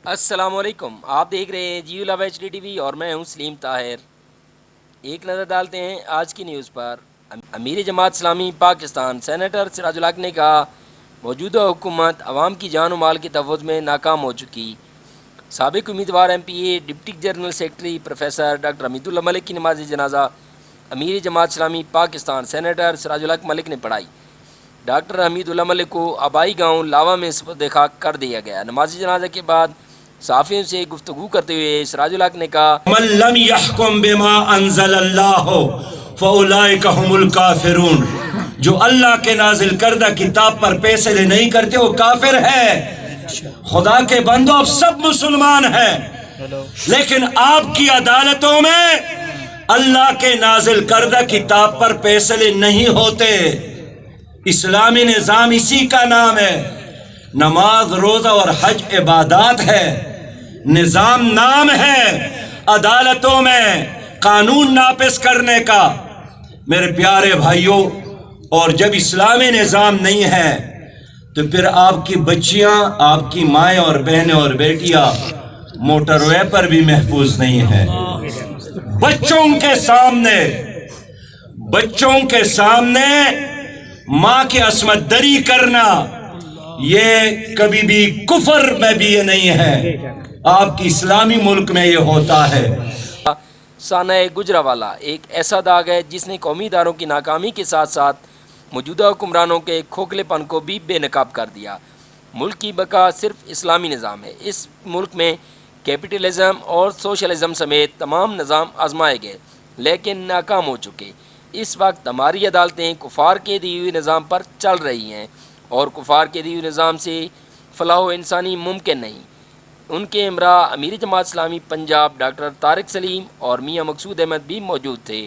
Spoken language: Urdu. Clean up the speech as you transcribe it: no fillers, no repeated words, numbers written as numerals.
السلام علیکم، آپ دیکھ رہے ہیں جیو لو ایچ ڈی ٹی وی اور میں ہوں سلیم طاہر۔ ایک نظر ڈالتے ہیں آج کی نیوز پر۔ امیر جماعت اسلامی پاکستان سینیٹر سراج الحق نے کہا موجودہ حکومت عوام کی جان و مال کے تحفظ میں ناکام ہو چکی۔ سابق امیدوار M P A deputy general secretary professor doctor Hamidullah Malik کی نماز جنازہ امیر جماعت اسلامی پاکستان سینیٹر سراج الحق ملک نے پڑھائی۔ ڈاکٹر حمید اللہ ملک کو آبائی گاؤں لاوا میں سپرد خاک کر دیا گیا۔ نماز جنازہ کے بعد صحافیوں سے گفتگو کرتے ہوئے سراج الحق نے کہا من لم يحكم بما انزل اللہ فاولئک هم الکافرون، جو اللہ کے نازل کردہ کتاب پر فیصلے نہیں کرتے وہ کافر ہے۔ خدا کے بندو اب سب مسلمان ہیں، لیکن آپ کی عدالتوں میں اللہ کے نازل کردہ کتاب پر فیصلے نہیں ہوتے۔ اسلامی نظام اسی کا نام ہے۔ نماز، روزہ اور حج عبادات ہے، نظام نام ہے عدالتوں میں قانون نافذ کرنے کا۔ میرے پیارے بھائیوں، اور جب اسلامی نظام نہیں ہے تو پھر آپ کی بچیاں، آپ کی مائیں اور بہنیں اور بیٹیاں موٹر وے پر بھی محفوظ نہیں ہیں۔ بچوں کے سامنے ماں کی عصمت دری کرنا، یہ کبھی بھی کفر میں بھی یہ نہیں ہے۔ آپ کی اسلامی ملک میں یہ ہوتا ہے۔ سانہ گجرانوالہ ایک ایسا داغ ہے جس نے قومی اداروں کی ناکامی کے ساتھ ساتھ موجودہ حکمرانوں کے کھوکھلے پن کو بھی بے نقاب کر دیا۔ ملک کی بقا صرف اسلامی نظام ہے۔ اس ملک میں کیپٹلزم اور سوشلزم سمیت تمام نظام آزمائے گئے لیکن ناکام ہو چکے۔ اس وقت ہماری عدالتیں کفار کے دیے ہوئے نظام پر چل رہی ہیں اور کفار کے دیے ہوئے نظام سے فلاح و انسانی ممکن نہیں۔ ان کے ہمراہ امیر جماعت اسلامی پنجاب ڈاکٹر طارق سلیم اور میاں مقصود احمد بھی موجود تھے۔